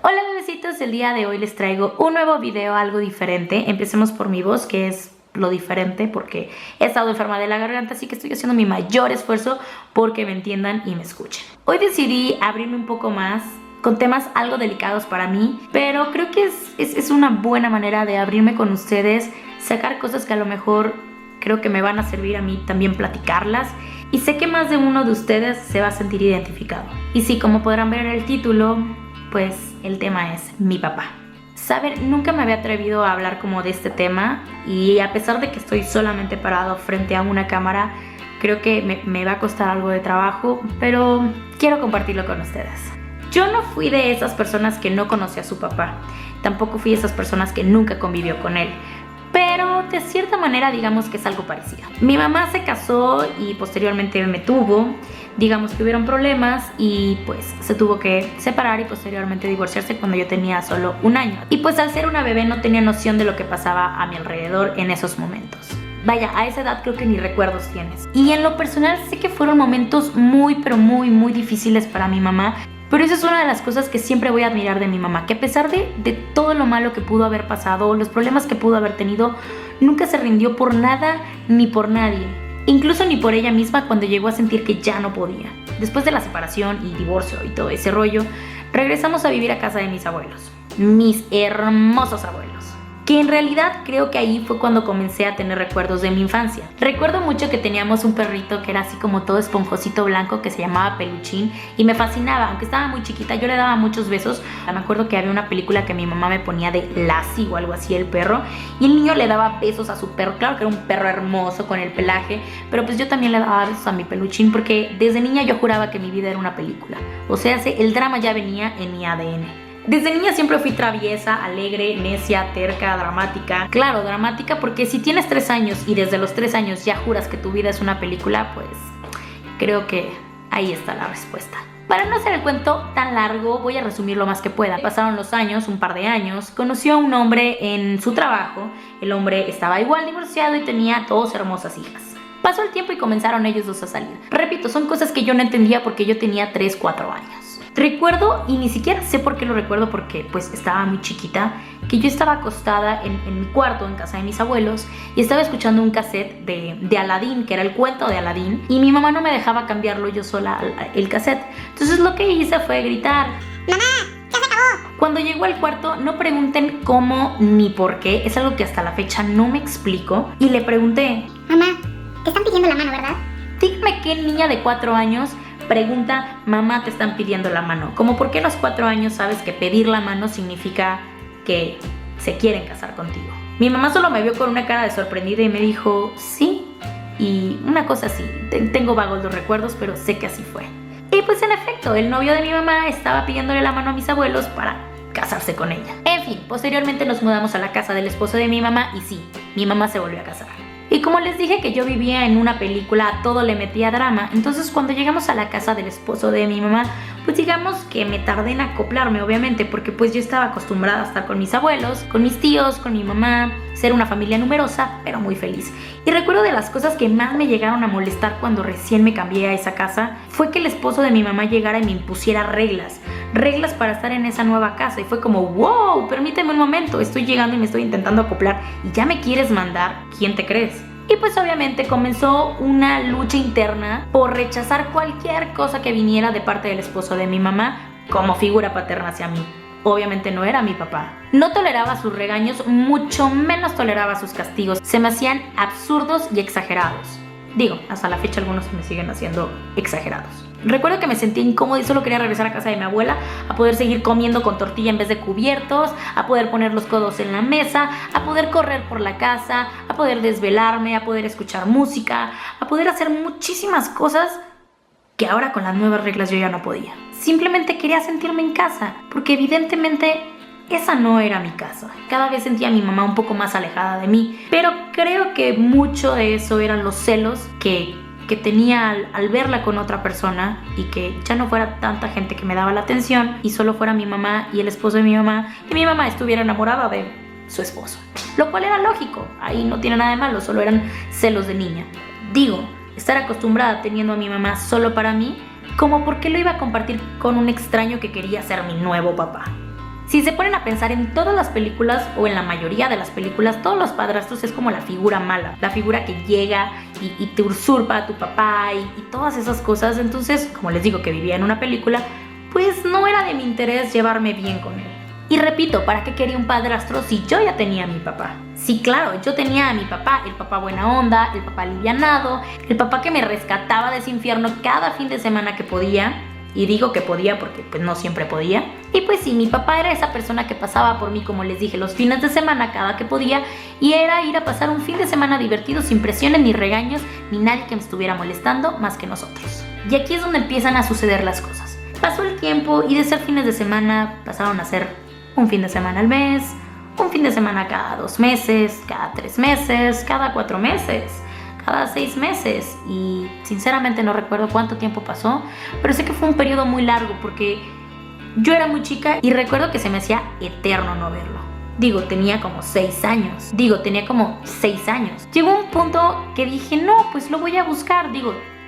Hola bebecitos, el día de hoy les traigo un nuevo video, algo diferente. Empecemos por mi voz, que es lo diferente porque he estado enferma de la garganta, así que estoy haciendo mi mayor esfuerzo porque me entiendan y me escuchen. Hoy decidí abrirme un poco más con temas algo delicados para mí, pero creo que es una buena manera de abrirme con ustedes, sacar cosas que a lo mejor creo que me van a servir a mí también platicarlas, y sé que más de uno de ustedes se va a sentir identificado. Y sí, como podrán ver en el título, pues el tema es mi papá. Saben, nunca me había atrevido a hablar como de este tema, y a pesar de que estoy solamente parado frente a una cámara, creo que me va a costar algo de trabajo, pero quiero compartirlo con ustedes. Yo no fui de esas personas que no conocía a su papá, tampoco fui de esas personas que nunca convivió con él, pero de cierta manera digamos que es algo parecido. Mi mamá se casó y posteriormente me tuvo, digamos que hubieron problemas y pues se tuvo que separar y posteriormente divorciarse cuando yo tenía solo 1 año. Y pues al ser una bebé no tenía noción de lo que pasaba a mi alrededor en esos momentos. Vaya, a esa edad creo que ni recuerdos tienes. Y en lo personal sé que fueron momentos muy difíciles para mi mamá. Pero esa es una de las cosas que siempre voy a admirar de mi mamá, que a pesar de todo lo malo que pudo haber pasado, los problemas que pudo haber tenido, nunca se rindió por nada ni por nadie. Incluso ni por ella misma cuando llegó a sentir que ya no podía. Después de la separación y divorcio y todo ese rollo, regresamos a vivir a casa de mis abuelos. Mis hermosos abuelos. Que en realidad creo que ahí fue cuando comencé a tener recuerdos de mi infancia. Recuerdo mucho que teníamos un perrito que era así como todo esponjosito blanco que se llamaba Peluchín y me fascinaba, aunque estaba muy chiquita, yo le daba muchos besos. Me acuerdo que había una película que mi mamá me ponía de Lassie o algo así, el perro, y el niño le daba besos a su perro. Claro que era un perro hermoso con el pelaje, pero pues yo también le daba besos a mi Peluchín porque desde niña yo juraba que mi vida era una película. O sea, el drama ya venía en mi ADN. Desde niña siempre fui traviesa, alegre, necia, terca, dramática. Claro, dramática porque si tienes 3 años y desde los 3 años ya juras que tu vida es una película, pues creo que ahí está la respuesta. Para no hacer el cuento tan largo, voy a resumir lo más que pueda. Pasaron los años, un par de años, conoció a un hombre en su trabajo. El hombre estaba igual divorciado y tenía 2 hermosas hijas. Pasó el tiempo y comenzaron ellos dos a salir. Repito, son cosas que yo no entendía porque yo tenía 3, 4 años. Recuerdo, y ni siquiera sé por qué lo recuerdo porque pues estaba muy chiquita, que yo estaba acostada en mi cuarto en casa de mis abuelos y estaba escuchando un cassette de Aladín, que era el cuento de Aladín, y mi mamá no me dejaba cambiarlo yo sola el cassette. Entonces lo que hice fue gritar: ¡Mamá! ¡Ya se acabó! Cuando llegó al cuarto, no pregunten cómo ni por qué, es algo que hasta la fecha no me explico, y le pregunté: Mamá, te están pidiendo la mano, ¿verdad? Dígame qué niña de 4 años pregunta: mamá, te están pidiendo la mano. Como por qué a los 4 años sabes que pedir la mano significa que se quieren casar contigo. Mi mamá solo me vio con una cara de sorprendida y me dijo: sí, y una cosa así. Tengo vagos los recuerdos, pero sé que así fue. Y pues en efecto, el novio de mi mamá estaba pidiéndole la mano a mis abuelos para casarse con ella. En fin, posteriormente nos mudamos a la casa del esposo de mi mamá y sí, mi mamá se volvió a casar. Y como les dije que yo vivía en una película, a todo le metía drama. Entonces cuando llegamos a la casa del esposo de mi mamá, pues digamos que me tardé en acoplarme, obviamente, porque pues yo estaba acostumbrada a estar con mis abuelos, con mis tíos, con mi mamá, ser una familia numerosa, pero muy feliz. Y recuerdo de las cosas que más me llegaron a molestar cuando recién me cambié a esa casa, fue que el esposo de mi mamá llegara y me impusiera reglas para estar en esa nueva casa. Y fue como: wow, permíteme un momento, estoy llegando y me estoy intentando acoplar y ya me quieres mandar. ¿Quién te crees? Y pues obviamente comenzó una lucha interna por rechazar cualquier cosa que viniera de parte del esposo de mi mamá como figura paterna hacia mí. Obviamente no era mi papá. No toleraba sus regaños, mucho menos toleraba sus castigos. Se me hacían absurdos y exagerados. Digo, hasta la fecha algunos me siguen haciendo exagerados. Recuerdo que me sentí incómoda y solo quería regresar a casa de mi abuela, a poder seguir comiendo con tortilla en vez de cubiertos, a poder poner los codos en la mesa, a poder correr por la casa, a poder desvelarme, a poder escuchar música, a poder hacer muchísimas cosas que ahora con las nuevas reglas yo ya no podía. Simplemente quería sentirme en casa, porque evidentemente esa no era mi casa. Cada vez sentía a mi mamá un poco más alejada de mí, pero creo que mucho de eso eran los celos que tenía al verla con otra persona y que ya no fuera tanta gente que me daba la atención y solo fuera mi mamá y el esposo de mi mamá y mi mamá estuviera enamorada de su esposo. Lo cual era lógico, ahí no tiene nada de malo, solo eran celos de niña. Digo, estar acostumbrada teniendo a mi mamá solo para mí, como por qué lo iba a compartir con un extraño que quería ser mi nuevo papá. Si se ponen a pensar en todas las películas o en la mayoría de las películas, todos los padrastros es como la figura mala, la figura que llega y te usurpa a tu papá y todas esas cosas. Entonces, como les digo que vivía en una película, pues no era de mi interés llevarme bien con él. Y repito, ¿para qué quería un padrastro si yo ya tenía a mi papá? Sí, claro, yo tenía a mi papá, el papá buena onda, el papá alivianado, el papá que me rescataba de ese infierno cada fin de semana que podía. Y digo que podía porque pues no siempre podía. Y pues sí, mi papá era esa persona que pasaba por mí, como les dije, los fines de semana cada que podía. Y era ir a pasar un fin de semana divertido, sin presiones ni regaños, ni nadie que me estuviera molestando más que nosotros. Y aquí es donde empiezan a suceder las cosas. Pasó el tiempo y de ser fines de semana pasaron a ser un fin de semana al mes, un fin de semana cada 2 meses, cada 3 meses, cada 4 meses, cada 6 meses. Y sinceramente no recuerdo cuánto tiempo pasó, pero sé que fue un periodo muy largo porque yo era muy chica y recuerdo que se me hacía eterno no verlo. Tenía como 6 años. Llegó un punto que dije, no, pues lo voy a buscar.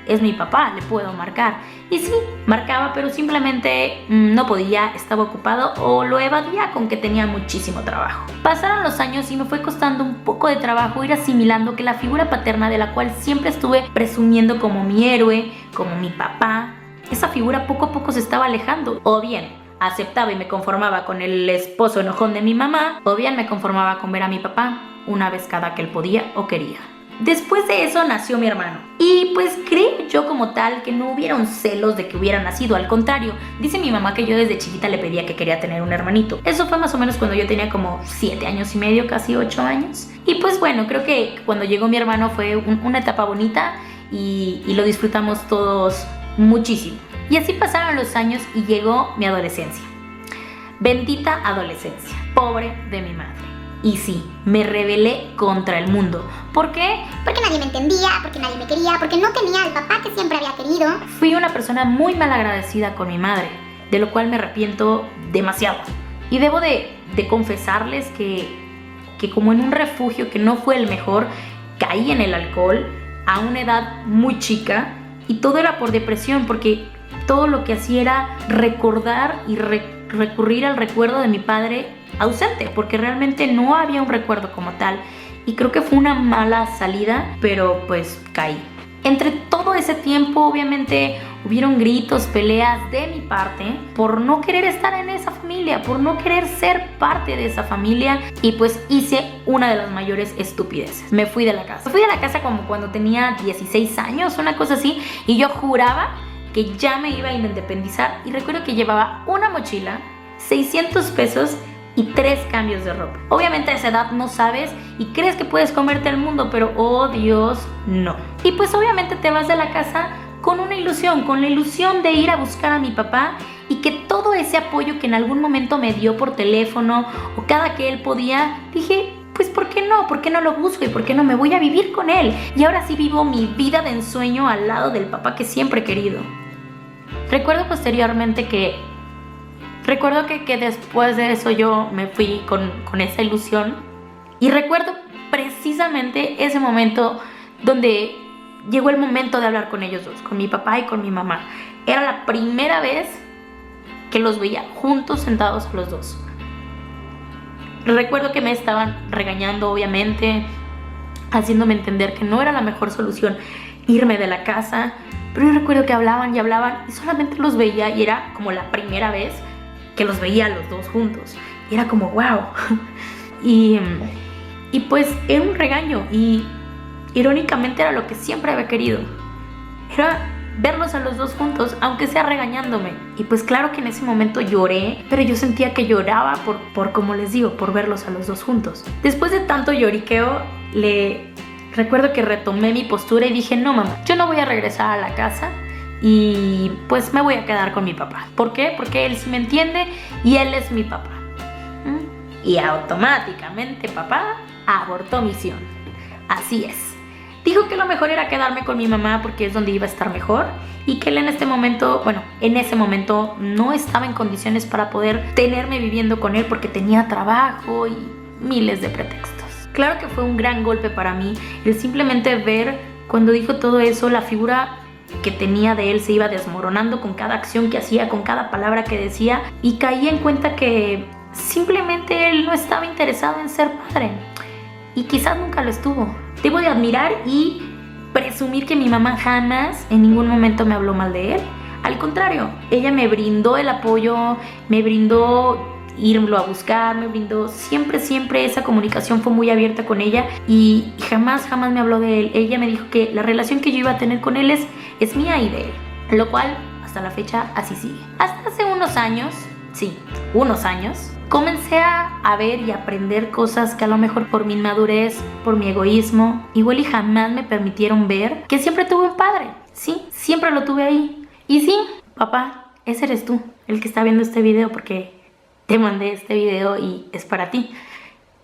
Es mi papá, le puedo marcar. Y sí, marcaba, pero simplemente no podía, estaba ocupado o lo evadía con que tenía muchísimo trabajo. Pasaron los años y me fue costando un poco de trabajo ir asimilando que la figura paterna de la cual siempre estuve presumiendo como mi héroe, como mi papá, esa figura poco a poco se estaba alejando. O bien aceptaba y me conformaba con el esposo enojón de mi mamá, o bien me conformaba con ver a mi papá una vez cada que él podía o quería. Después de eso nació mi hermano. Y pues creo yo como tal que no hubieron celos de que hubiera nacido. Al contrario, dice mi mamá que yo desde chiquita le pedía que quería tener un hermanito. Eso fue más o menos cuando yo tenía como 7 años y medio, casi 8 años. Y pues bueno, creo que cuando llegó mi hermano fue una etapa bonita y lo disfrutamos todos muchísimo. Y así pasaron los años y llegó mi adolescencia. Bendita adolescencia, pobre de mi madre. Y sí, me rebelé contra el mundo. ¿Por qué? Porque nadie me entendía, porque nadie me quería, porque no tenía al papá que siempre había querido. Fui una persona muy mal agradecida con mi madre, de lo cual me arrepiento demasiado. Y debo de confesarles que como en un refugio que no fue el mejor, caí en el alcohol a una edad muy chica. Y todo era por depresión, porque todo lo que hacía era recordar y recurrir al recuerdo de mi padre ausente, porque realmente no había un recuerdo como tal. Y creo que fue una mala salida, pero pues caí. Entre todo ese tiempo, obviamente, hubieron gritos, peleas de mi parte por no querer estar en esa familia, por no querer ser parte de esa familia. Y pues hice una de las mayores estupideces. Me fui de la casa. Me fui de la casa como cuando tenía 16 años, una cosa así. Y yo juraba que ya me iba a independizar. Y recuerdo que llevaba una mochila, 600 pesos y 3 cambios de ropa. Obviamente a esa edad no sabes y crees que puedes comerte el mundo, pero oh Dios, no. Y pues obviamente te vas de la casa con una ilusión, con la ilusión de ir a buscar a mi papá y que todo ese apoyo que en algún momento me dio por teléfono o cada que él podía, dije, pues ¿por qué no? ¿Por qué no lo busco? ¿Y por qué no me voy a vivir con él? Y ahora sí vivo mi vida de ensueño al lado del papá que siempre he querido. Recuerdo posteriormente que después de eso yo me fui con esa ilusión. Y recuerdo precisamente ese momento donde llegó el momento de hablar con ellos dos, con mi papá y con mi mamá. Era la primera vez que los veía juntos, sentados los dos. Recuerdo que me estaban regañando, obviamente, haciéndome entender que no era la mejor solución irme de la casa. Pero yo recuerdo que hablaban y hablaban y solamente los veía y era como la primera vez que los veía los dos juntos. Y era como, wow. Y pues era un regaño y irónicamente era lo que siempre había querido. Era verlos a los dos juntos, aunque sea regañándome. Y pues claro que en ese momento lloré, pero yo sentía que lloraba por como les digo, por verlos a los dos juntos. Después de tanto lloriqueo, recuerdo que retomé mi postura y dije, no mamá, yo no voy a regresar a la casa y pues me voy a quedar con mi papá. ¿Por qué? Porque él sí me entiende y él es mi papá. Y automáticamente papá abortó misión. Así es. Dijo que lo mejor era quedarme con mi mamá porque es donde iba a estar mejor y que él en ese momento no estaba en condiciones para poder tenerme viviendo con él porque tenía trabajo y miles de pretextos. Claro que fue un gran golpe para mí el simplemente ver cuando dijo todo eso, la figura que tenía de él se iba desmoronando con cada acción que hacía, con cada palabra que decía, y caí en cuenta que simplemente él no estaba interesado en ser padre. Y quizás nunca lo estuvo. Debo de admirar y presumir que mi mamá jamás en ningún momento me habló mal de él. Al contrario, ella me brindó el apoyo, me brindó irlo a buscar, me brindó siempre esa comunicación fue muy abierta con ella y jamás me habló de él. Ella me dijo que la relación que yo iba a tener con él es mía y de él, lo cual hasta la fecha así sigue. Hasta hace unos años, comencé a ver y aprender cosas que a lo mejor por mi inmadurez, por mi egoísmo, igual y jamás me permitieron ver que siempre tuve un padre. Sí, siempre lo tuve ahí. Y sí, papá, ese eres tú, el que está viendo este video porque te mandé este video y es para ti.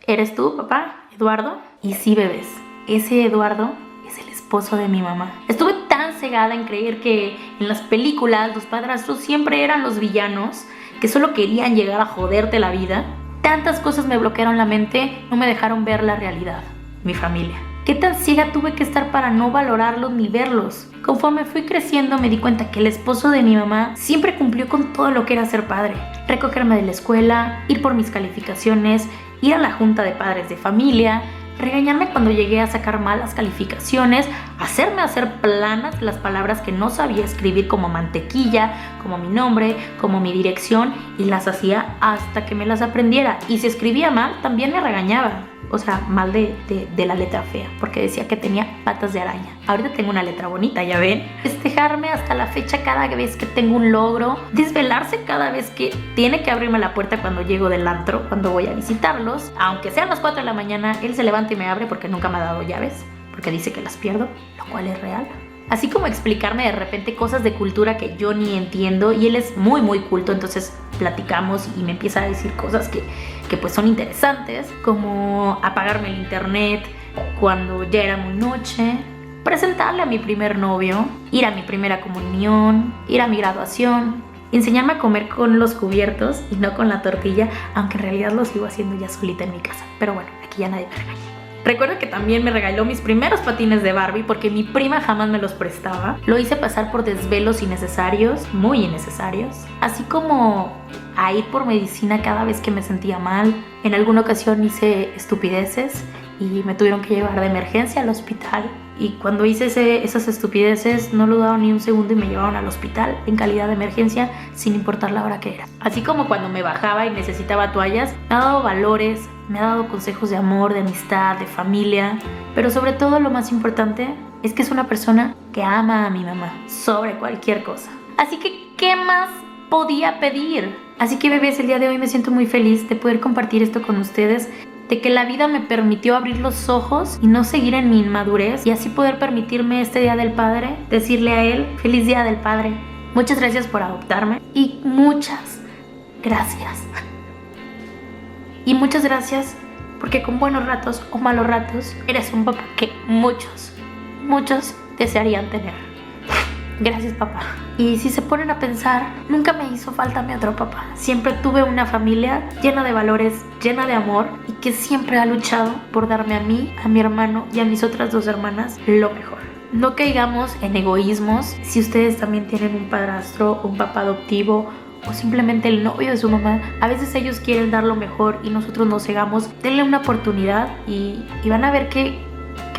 ¿Eres tú, papá, Eduardo? Y sí, bebés, ese Eduardo es el esposo de mi mamá. Estuve tan cegada en creer que en las películas los padrastros siempre eran los villanos que solo querían llegar a joderte la vida. Tantas cosas me bloquearon la mente, no me dejaron ver la realidad, mi familia. ¿Qué tan ciega tuve que estar para no valorarlos ni verlos? Conforme fui creciendo me di cuenta que el esposo de mi mamá siempre cumplió con todo lo que era ser padre. Recogerme de la escuela, ir por mis calificaciones, ir a la junta de padres de familia, regañarme cuando llegué a sacar malas calificaciones, hacerme hacer planas las palabras que no sabía escribir como mantequilla, como mi nombre, como mi dirección y las hacía hasta que me las aprendiera. Y si escribía mal también me regañaba. O sea, mal de la letra fea, porque decía que tenía patas de araña. Ahorita tengo una letra bonita, ¿ya ven? Festejarme hasta la fecha cada vez que tengo un logro. Desvelarse cada vez que tiene que abrirme la puerta cuando llego del antro, cuando voy a visitarlos. Aunque sean las 4 de la mañana, él se levanta y me abre porque nunca me ha dado llaves, porque dice que las pierdo, lo cual es real. Así como explicarme de repente cosas de cultura que yo ni entiendo y él es muy culto, entonces platicamos y me empieza a decir cosas que pues son interesantes, como apagarme el internet cuando ya era muy noche, presentarle a mi primer novio, ir a mi primera comunión, ir a mi graduación, enseñarme a comer con los cubiertos y no con la tortilla, aunque en realidad lo sigo haciendo ya solita en mi casa, pero bueno, aquí ya nadie me regaña. Recuerdo que también me regaló mis primeros patines de Barbie porque mi prima jamás me los prestaba. Lo hice pasar por desvelos innecesarios, muy innecesarios. Así como a ir por medicina cada vez que me sentía mal. En alguna ocasión hice estupideces y me tuvieron que llevar de emergencia al hospital. Y cuando hice esas estupideces no lo dudaron ni un segundo y me llevaron al hospital en calidad de emergencia sin importar la hora que era. Así como cuando me bajaba y necesitaba toallas, me ha dado valores, me ha dado consejos de amor, de amistad, de familia. Pero sobre todo lo más importante es que es una persona que ama a mi mamá sobre cualquier cosa. Así que, ¿qué más podía pedir? Así que, bebés, el día de hoy me siento muy feliz de poder compartir esto con ustedes, de que la vida me permitió abrir los ojos y no seguir en mi inmadurez y así poder permitirme este Día del Padre, decirle a él, feliz Día del Padre. Muchas gracias por adoptarme y muchas gracias. Y muchas gracias porque con buenos ratos o malos ratos eres un papá que muchos desearían tener. Gracias, papá. Y si se ponen a pensar, nunca me hizo falta mi otro papá. Siempre tuve una familia llena de valores, llena de amor y que siempre ha luchado por darme a mí, a mi hermano y a mis otras 2 hermanas lo mejor. No caigamos en egoísmos. Si ustedes también tienen un padrastro, un papá adoptivo o simplemente el novio de su mamá, a veces ellos quieren dar lo mejor y nosotros nos cegamos. Denle una oportunidad y van a ver que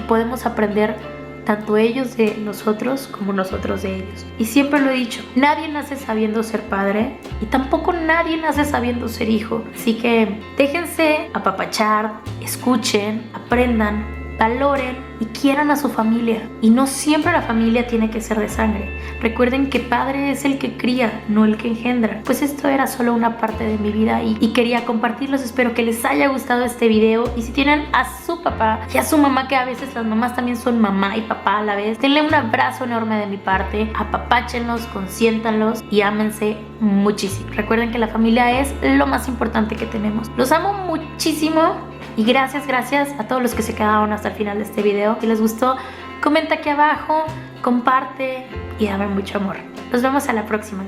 podemos aprender tanto ellos de nosotros como nosotros de ellos. Y siempre lo he dicho, nadie nace sabiendo ser padre y tampoco nadie nace sabiendo ser hijo. Así que déjense apapachar, escuchen, aprendan, valoren y quieran a su familia. Y no siempre la familia tiene que ser de sangre. Recuerden que padre es el que cría, no el que engendra. Pues esto era solo una parte de mi vida y quería compartirlos. Espero que les haya gustado este video. Y si tienen a su papá y a su mamá, que a veces las mamás también son mamá y papá a la vez, denle un abrazo enorme de mi parte. Apapáchenlos, consiéntanlos y ámense muchísimo. Recuerden que la familia es lo más importante que tenemos. Los amo muchísimo. Y gracias a todos los que se quedaron hasta el final de este video. Si les gustó, comenta aquí abajo, comparte y dame mucho amor. Nos vemos a la próxima.